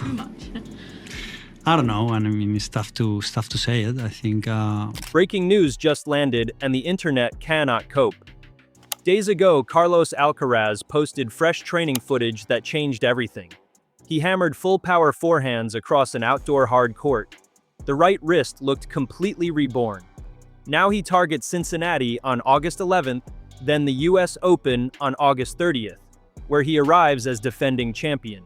too much? I don't know, and I mean, it's tough to say it. I think. Breaking news just landed, and the internet cannot cope. Days ago, Carlos Alcaraz posted fresh training footage that changed everything. He hammered full-power forehands across an outdoor hard court. The right wrist looked completely reborn. Now he targets Cincinnati on August 11th, then the US Open on August 30th, where he arrives as defending champion.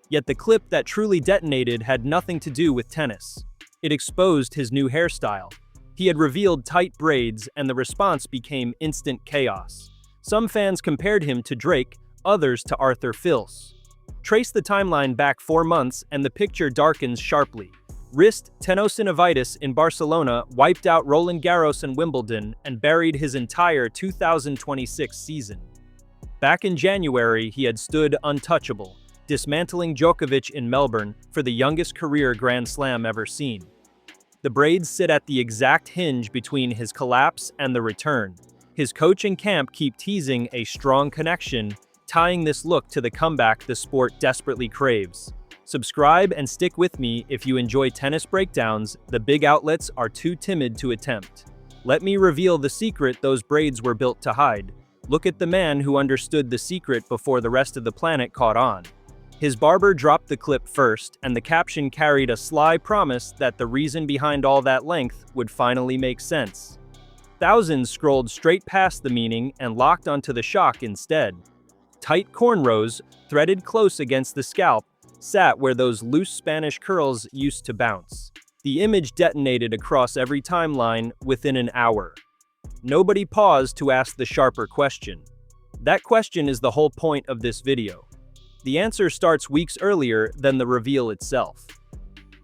Yet the clip that truly detonated had nothing to do with tennis. It exposed his new hairstyle. He had revealed tight braids, and the response became instant chaos. Some fans compared him to Drake, others to Arthur Fils. Trace the timeline back 4 months and the picture darkens sharply. Wrist tenosynovitis in Barcelona wiped out Roland Garros and Wimbledon and buried his entire 2026 season. Back in January, he had stood untouchable, dismantling Djokovic in Melbourne for the youngest career Grand Slam ever seen. The braids sit at the exact hinge between his collapse and the return. His coach and camp keep teasing a strong connection, tying this look to the comeback the sport desperately craves. Subscribe and stick with me if you enjoy tennis breakdowns the big outlets are too timid to attempt. Let me reveal the secret those braids were built to hide. Look at the man who understood the secret before the rest of the planet caught on. His barber dropped the clip first, and the caption carried a sly promise that the reason behind all that length would finally make sense. Thousands scrolled straight past the meaning and locked onto the shock instead. Tight cornrows, threaded close against the scalp, sat where those loose Spanish curls used to bounce. The image detonated across every timeline within an hour. Nobody paused to ask the sharper question. That question is the whole point of this video. The answer starts weeks earlier than the reveal itself.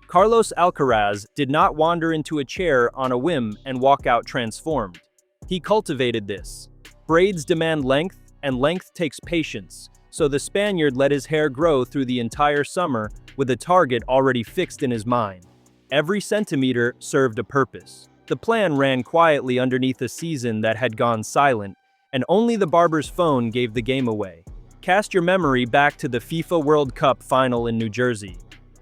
Carlos Alcaraz did not wander into a chair on a whim and walk out transformed. He cultivated this. Braids demand length, and length takes patience, so the Spaniard let his hair grow through the entire summer with a target already fixed in his mind. Every centimeter served a purpose. The plan ran quietly underneath a season that had gone silent, and only the barber's phone gave the game away. Cast your memory back to the FIFA World Cup final in New Jersey.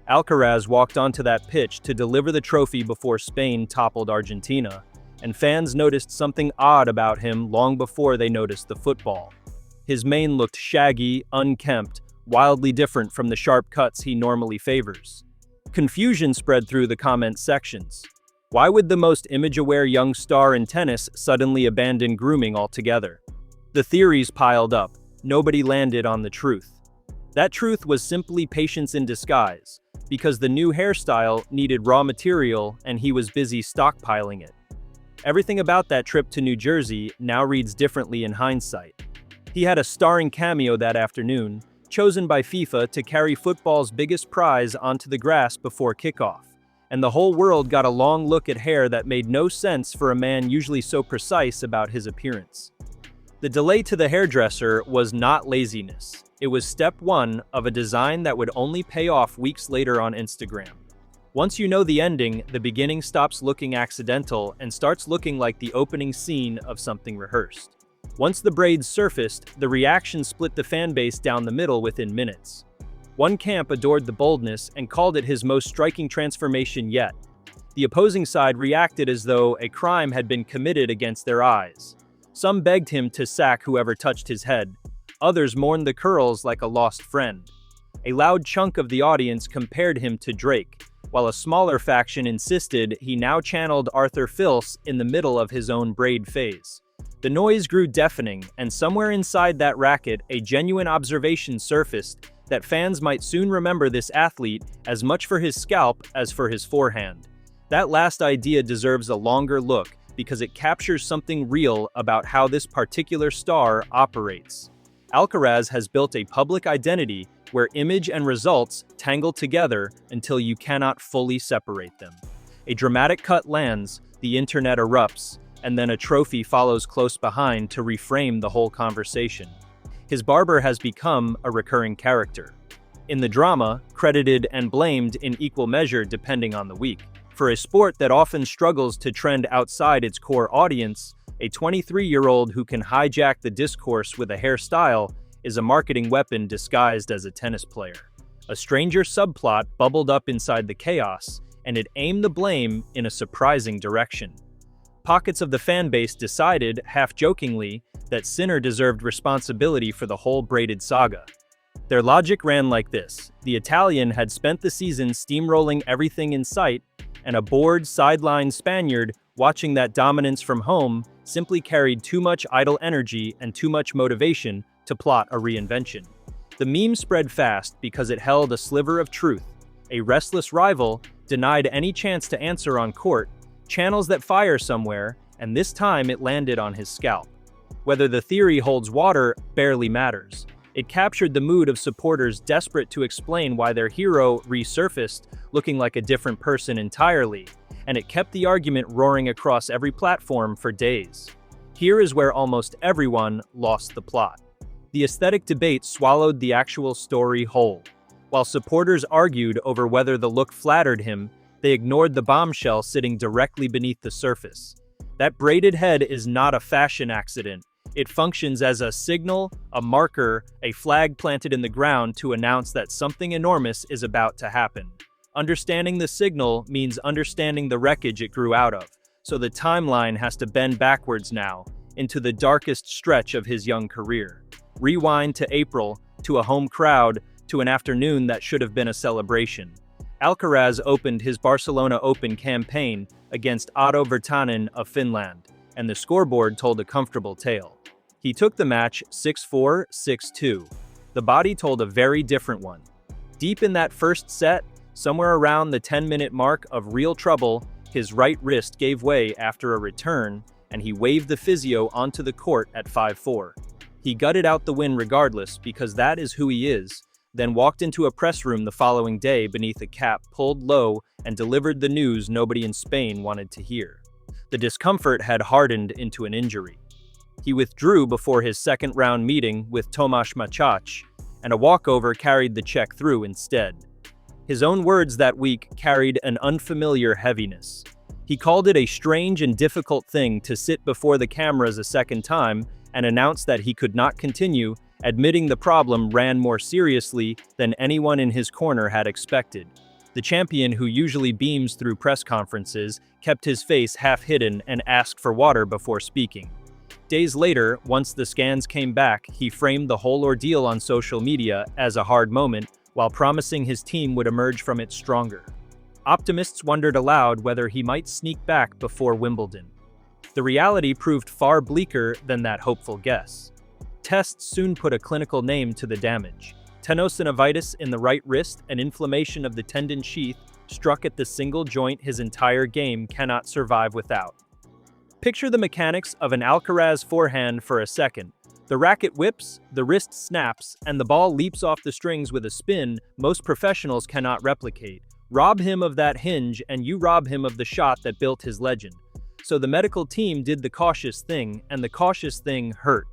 Alcaraz walked onto that pitch to deliver the trophy before Spain toppled Argentina, and fans noticed something odd about him long before they noticed the football. His mane looked shaggy, unkempt, wildly different from the sharp cuts he normally favors. Confusion spread through the comment sections. Why would the most image-aware young star in tennis suddenly abandon grooming altogether? The theories piled up. Nobody landed on the truth. That truth was simply patience in disguise, because the new hairstyle needed raw material and he was busy stockpiling it. Everything about that trip to New Jersey now reads differently in hindsight. He had a starring cameo that afternoon, chosen by FIFA to carry football's biggest prize onto the grass before kickoff, and the whole world got a long look at hair that made no sense for a man usually so precise about his appearance. The delay to the hairdresser was not laziness. It was step one of a design that would only pay off weeks later on Instagram. Once you know the ending, the beginning stops looking accidental and starts looking like the opening scene of something rehearsed. Once the braids surfaced, the reaction split the fanbase down the middle within minutes. One camp adored the boldness and called it his most striking transformation yet. The opposing side reacted as though a crime had been committed against their eyes. Some begged him to sack whoever touched his head. Others mourned the curls like a lost friend. A loud chunk of the audience compared him to Drake, while a smaller faction insisted he now channeled Arthur Fils in the middle of his own braid phase. The noise grew deafening, and somewhere inside that racket, a genuine observation surfaced that fans might soon remember this athlete as much for his scalp as for his forehand. That last idea deserves a longer look because it captures something real about how this particular star operates. Alcaraz has built a public identity where image and results tangle together until you cannot fully separate them. A dramatic cut lands, the internet erupts, and then a trophy follows close behind to reframe the whole conversation. His barber has become a recurring character. In the drama, credited and blamed in equal measure depending on the week. For a sport that often struggles to trend outside its core audience, a 23-year-old who can hijack the discourse with a hairstyle is a marketing weapon disguised as a tennis player. A stranger subplot bubbled up inside the chaos, and it aimed the blame in a surprising direction. Pockets of the fanbase decided, half-jokingly, that Sinner deserved responsibility for the whole braided saga. Their logic ran like this: the Italian had spent the season steamrolling everything in sight, and a bored, sidelined Spaniard watching that dominance from home simply carried too much idle energy and too much motivation to plot a reinvention. The meme spread fast because it held a sliver of truth. A restless rival denied any chance to answer on court, channels that fire somewhere, and this time it landed on his scalp. Whether the theory holds water barely matters. It captured the mood of supporters desperate to explain why their hero resurfaced looking like a different person entirely, and it kept the argument roaring across every platform for days. Here is where almost everyone lost the plot. The aesthetic debate swallowed the actual story whole. While supporters argued over whether the look flattered him, they ignored the bombshell sitting directly beneath the surface. That braided head is not a fashion accident. It functions as a signal, a marker, a flag planted in the ground to announce that something enormous is about to happen. Understanding the signal means understanding the wreckage it grew out of, so the timeline has to bend backwards now, into the darkest stretch of his young career. Rewind to April, to a home crowd, to an afternoon that should have been a celebration. Alcaraz opened his Barcelona Open campaign against Otto Virtanen of Finland, and the scoreboard told a comfortable tale. He took the match 6-4, 6-2. The body told a very different one. Deep in that first set, somewhere around the 10-minute mark of real trouble, his right wrist gave way after a return, and he waved the physio onto the court at 5-4. He gutted out the win regardless because that is who he is, then walked into a press room the following day beneath a cap pulled low and delivered the news nobody in Spain wanted to hear. The discomfort had hardened into an injury. He withdrew before his second-round meeting with Tomasz Machach, and a walkover carried the Czech through instead. His own words that week carried an unfamiliar heaviness. He called it a strange and difficult thing to sit before the cameras a second time and announce that he could not continue, admitting the problem ran more seriously than anyone in his corner had expected. The champion, who usually beams through press conferences, kept his face half hidden and asked for water before speaking. Days later, once the scans came back, he framed the whole ordeal on social media as a hard moment, while promising his team would emerge from it stronger. Optimists wondered aloud whether he might sneak back before Wimbledon. The reality proved far bleaker than that hopeful guess. Tests soon put a clinical name to the damage. Tenosynovitis in the right wrist, an inflammation of the tendon sheath, struck at the single joint his entire game cannot survive without. Picture the mechanics of an Alcaraz forehand for a second. The racket whips, the wrist snaps, and the ball leaps off the strings with a spin most professionals cannot replicate. Rob him of that hinge and you rob him of the shot that built his legend. So the medical team did the cautious thing, and the cautious thing hurt.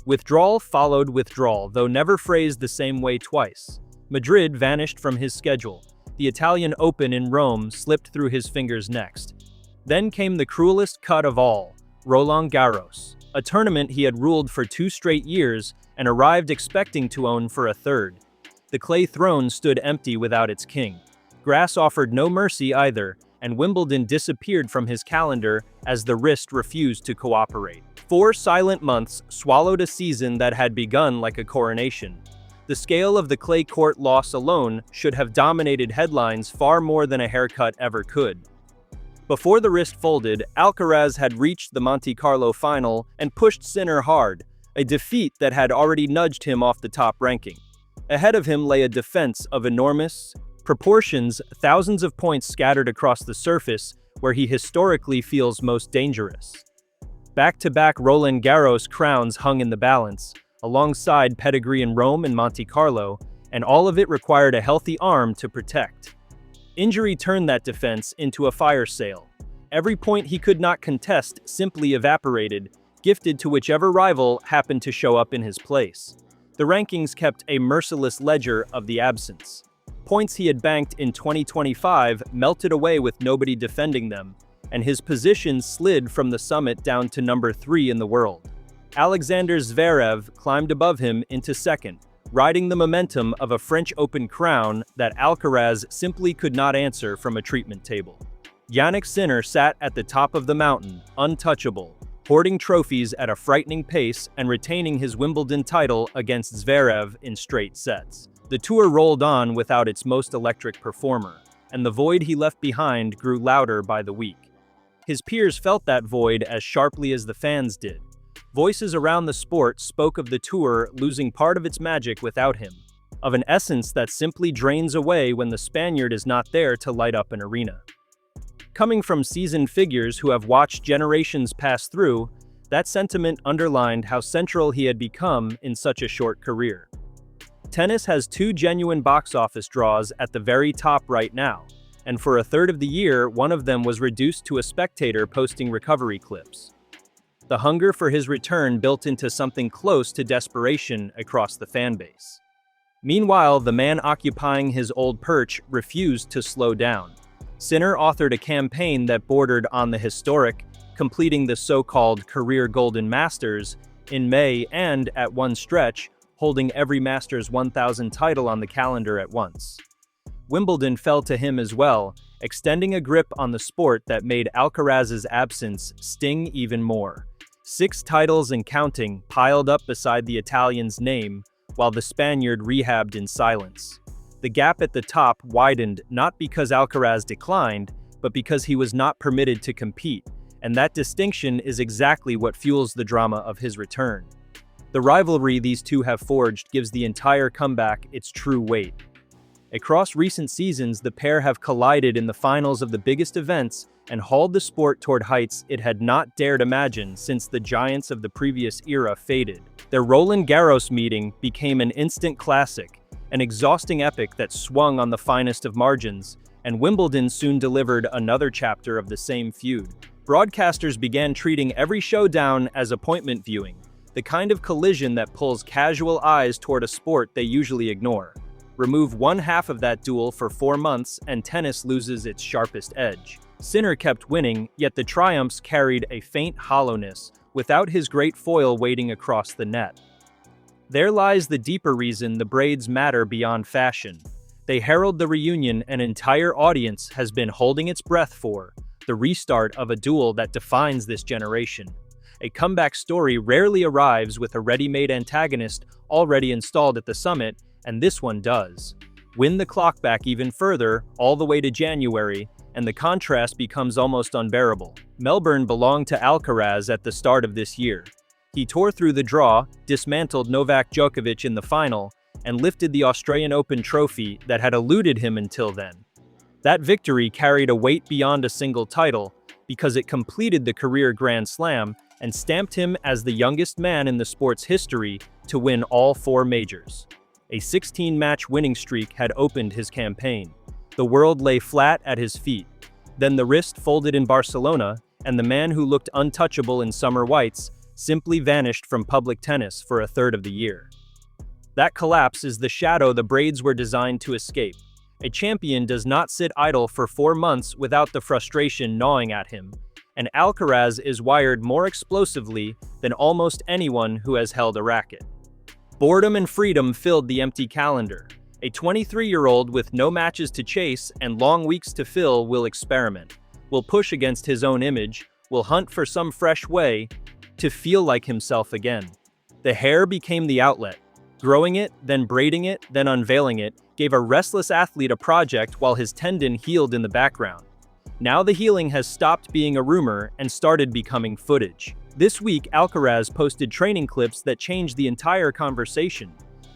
Withdrawal followed withdrawal, though never phrased the same way twice. Madrid vanished from his schedule. The Italian Open in Rome slipped through his fingers next. Then came the cruelest cut of all, Roland Garros, a tournament he had ruled for 2 straight years and arrived expecting to own for a third. The clay throne stood empty without its king. Grass offered no mercy either, and Wimbledon disappeared from his calendar as the wrist refused to cooperate. 4 silent months swallowed a season that had begun like a coronation. The scale of the clay court loss alone should have dominated headlines far more than a haircut ever could. Before the wrist folded, Alcaraz had reached the Monte Carlo final and pushed Sinner hard, a defeat that had already nudged him off the top ranking. Ahead of him lay a defense of enormous proportions, thousands of points scattered across the surface where he historically feels most dangerous. Back-to-back Roland Garros crowns hung in the balance, alongside pedigree in Rome and Monte Carlo, and all of it required a healthy arm to protect. Injury turned that defense into a fire sale. Every point he could not contest simply evaporated, gifted to whichever rival happened to show up in his place. The rankings kept a merciless ledger of the absence. Points he had banked in 2025 melted away with nobody defending them, and his position slid from the summit down to number 3 in the world. Alexander Zverev climbed above him into second, riding the momentum of a French Open crown that Alcaraz simply could not answer from a treatment table. Jannik Sinner sat at the top of the mountain, untouchable, hoarding trophies at a frightening pace and retaining his Wimbledon title against Zverev in straight sets. The tour rolled on without its most electric performer, and the void he left behind grew louder by the week. His peers felt that void as sharply as the fans did. Voices around the sport spoke of the tour losing part of its magic without him, of an essence that simply drains away when the Spaniard is not there to light up an arena. Coming from seasoned figures who have watched generations pass through, that sentiment underlined how central he had become in such a short career. Tennis has two genuine box office draws at the very top right now, and for a third of the year, one of them was reduced to a spectator posting recovery clips. The hunger for his return built into something close to desperation across the fanbase. Meanwhile, the man occupying his old perch refused to slow down. Sinner authored a campaign that bordered on the historic, completing the so-called career Golden Masters in May and, at one stretch, holding every Masters 1000 title on the calendar at once. Wimbledon fell to him as well, extending a grip on the sport that made Alcaraz's absence sting even more. 6 titles and counting piled up beside the Italian's name, while the Spaniard rehabbed in silence. The gap at the top widened not because Alcaraz declined, but because he was not permitted to compete, and that distinction is exactly what fuels the drama of his return. The rivalry these two have forged gives the entire comeback its true weight. Across recent seasons, the pair have collided in the finals of the biggest events and hauled the sport toward heights it had not dared imagine since the giants of the previous era faded. Their Roland Garros meeting became an instant classic, an exhausting epic that swung on the finest of margins, and Wimbledon soon delivered another chapter of the same feud. Broadcasters began treating every showdown as appointment viewing, the kind of collision that pulls casual eyes toward a sport they usually ignore. Remove one half of that duel for 4 months and tennis loses its sharpest edge. Sinner kept winning, yet the triumphs carried a faint hollowness, without his great foil waiting across the net. There lies the deeper reason the braids matter beyond fashion. They herald the reunion an entire audience has been holding its breath for, the restart of a duel that defines this generation. A comeback story rarely arrives with a ready-made antagonist already installed at the summit, and this one does. Win the clock back even further, all the way to January, and the contrast becomes almost unbearable. Melbourne belonged to Alcaraz at the start of this year. He tore through the draw, dismantled Novak Djokovic in the final, and lifted the Australian Open trophy that had eluded him until then. That victory carried a weight beyond a single title, because it completed the career Grand Slam and stamped him as the youngest man in the sport's history to win all 4 majors. A 16-match winning streak had opened his campaign. The world lay flat at his feet. Then the wrist folded in Barcelona, and the man who looked untouchable in summer whites simply vanished from public tennis for a third of the year. That collapse is the shadow the braids were designed to escape. A champion does not sit idle for 4 months without the frustration gnawing at him, and Alcaraz is wired more explosively than almost anyone who has held a racket. Boredom and freedom filled the empty calendar. A 23-year-old with no matches to chase and long weeks to fill will experiment, will push against his own image, will hunt for some fresh way to feel like himself again. The hair became the outlet. Growing it, then braiding it, then unveiling it, gave a restless athlete a project while his tendon healed in the background. Now the healing has stopped being a rumor and started becoming footage. This week, Alcaraz posted training clips that changed the entire conversation.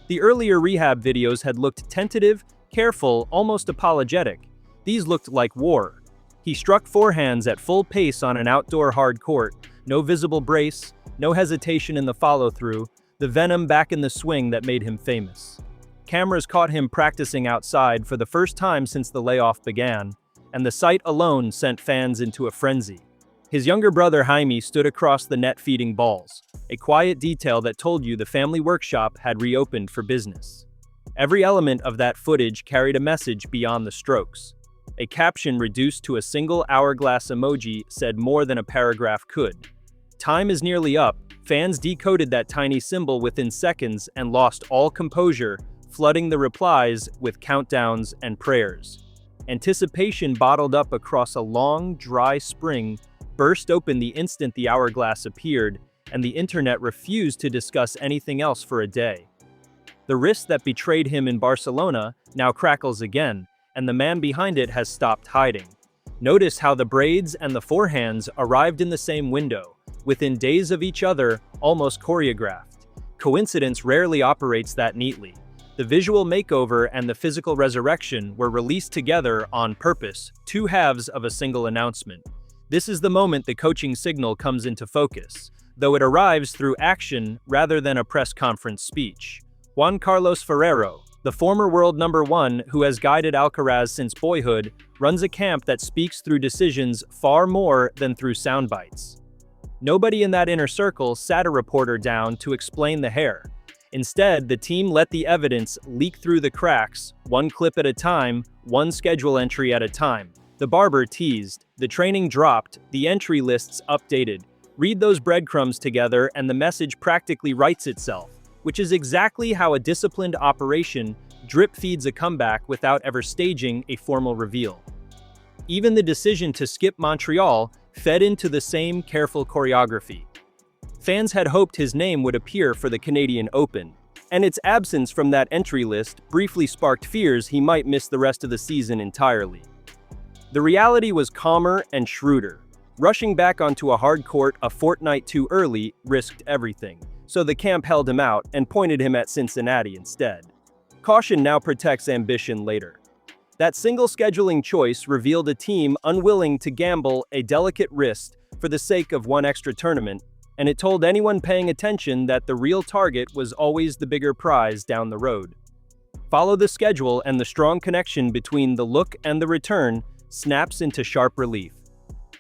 The earlier rehab videos had looked tentative, careful, almost apologetic. These looked like war. He struck forehands at full pace on an outdoor hard court, no visible brace, no hesitation in the follow-through, the venom back in the swing that made him famous. Cameras caught him practicing outside for the first time since the layoff began, and the sight alone sent fans into a frenzy. His younger brother Jaime stood across the net feeding balls, a quiet detail that told you the family workshop had reopened for business. Every element of that footage carried a message beyond the strokes. A caption reduced to a single hourglass emoji said more than a paragraph could. Time is nearly up, Fans decoded that tiny symbol within seconds and lost all composure, flooding the replies with countdowns and prayers. Anticipation bottled up across a long, dry spring burst open the instant the hourglass appeared, and the internet refused to discuss anything else for a day. The wrist that betrayed him in Barcelona now crackles again, and the man behind it has stopped hiding. Notice how the braids and the forehands arrived in the same window, within days of each other, almost choreographed. Coincidence rarely operates that neatly. The visual makeover and the physical resurrection were released together on purpose, two halves of a single announcement. This is the moment the coaching signal comes into focus, though it arrives through action rather than a press conference speech. Juan Carlos Ferrero, the former world number one who has guided Alcaraz since boyhood, runs a camp that speaks through decisions far more than through sound bites. Nobody in that inner circle sat a reporter down to explain the hair. Instead, the team let the evidence leak through the cracks, one clip at a time, one schedule entry at a time. The barber teased, the training dropped, the entry lists updated. Read those breadcrumbs together and the message practically writes itself, which is exactly how a disciplined operation drip feeds a comeback without ever staging a formal reveal. Even the decision to skip Montreal fed into the same careful choreography. Fans had hoped his name would appear for the Canadian Open, and its absence from that entry list briefly sparked fears he might miss the rest of the season entirely. The reality was calmer and shrewder. Rushing back onto a hard court a fortnight too early risked everything, so the camp held him out and pointed him at Cincinnati instead. Caution now protects ambition later. That single scheduling choice revealed a team unwilling to gamble a delicate wrist for the sake of one extra tournament, and it told anyone paying attention that the real target was always the bigger prize down the road. Follow the schedule and the strong connection between the look and the return snaps into sharp relief.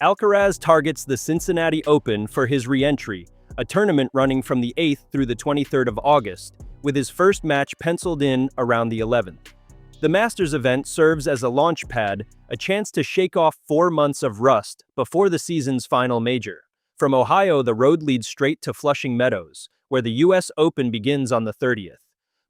Alcaraz targets the Cincinnati Open for his re-entry, a tournament running from the 8th through the 23rd of August, with his first match penciled in around the 11th. The Masters event serves as a launch pad, a chance to shake off 4 months of rust before the season's final major. From Ohio, the road leads straight to Flushing Meadows, where the US Open begins on the 30th.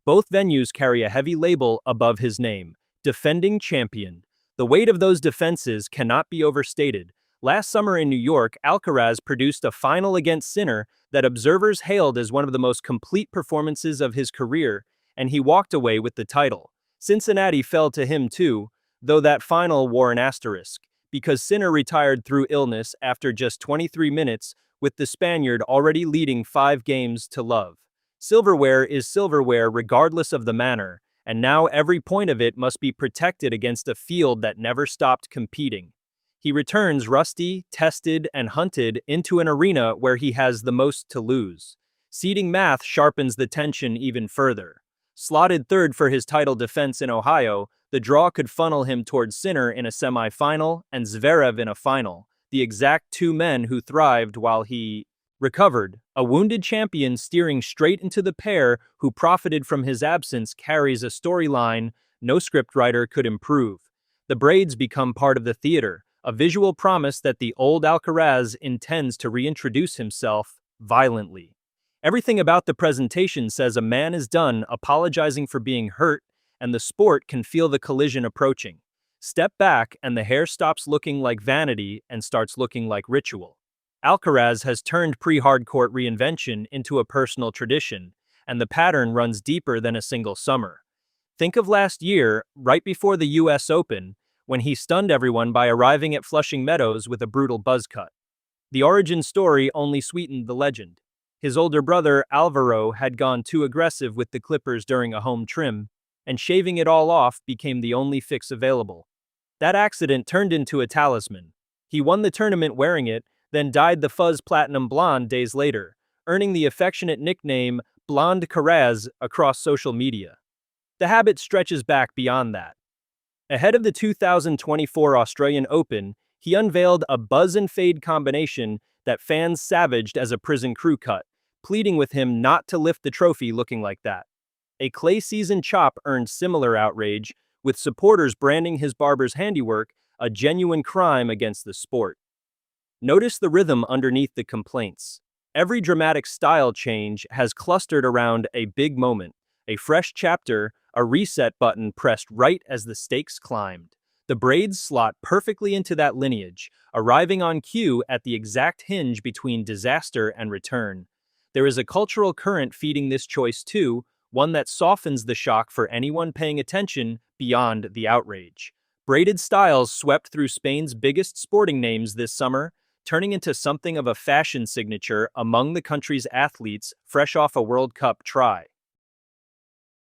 Both venues carry a heavy label above his name, defending champion. The weight of those defenses cannot be overstated. Last summer in New York, Alcaraz produced a final against Sinner that observers hailed as one of the most complete performances of his career, and he walked away with the title. Cincinnati fell to him too, though that final wore an asterisk, because Sinner retired through illness after just 23 minutes, with the Spaniard already leading 5 games to love. Silverware is silverware regardless of the manner, and now every point of it must be protected against a field that never stopped competing. He returns rusty, tested, and hunted into an arena where he has the most to lose. Seeding math sharpens the tension even further. Slotted third for his title defense in Ohio, the draw could funnel him towards Sinner in a semi-final and Zverev in a final, the exact two men who thrived while he recovered. A wounded champion steering straight into the pair who profited from his absence carries a storyline no scriptwriter could improve. The braids become part of the theater, a visual promise that the old Alcaraz intends to reintroduce himself violently. Everything about the presentation says a man is done apologizing for being hurt, and the sport can feel the collision approaching. Step back and the hair stops looking like vanity and starts looking like ritual. Alcaraz has turned pre-hardcourt reinvention into a personal tradition, and the pattern runs deeper than a single summer. Think of last year, right before the US Open, when he stunned everyone by arriving at Flushing Meadows with a brutal buzz cut. The origin story only sweetened the legend. His older brother, Alvaro, had gone too aggressive with the clippers during a home trim, and shaving it all off became the only fix available. That accident turned into a talisman. He won the tournament wearing it, then dyed the fuzz platinum blonde days later, earning the affectionate nickname Blonde Caraz across social media. The habit stretches back beyond that. Ahead of the 2024 Australian Open, he unveiled a buzz and fade combination that fans savaged as a prison crew cut, pleading with him not to lift the trophy looking like that. A clay season chop earned similar outrage, with supporters branding his barber's handiwork a genuine crime against the sport. Notice the rhythm underneath the complaints. Every dramatic style change has clustered around a big moment, a fresh chapter, a reset button pressed right as the stakes climbed. The braids slot perfectly into that lineage, arriving on cue at the exact hinge between disaster and return. There is a cultural current feeding this choice too, one that softens the shock for anyone paying attention beyond the outrage. Braided styles swept through Spain's biggest sporting names this summer, turning into something of a fashion signature among the country's athletes fresh off a World Cup try.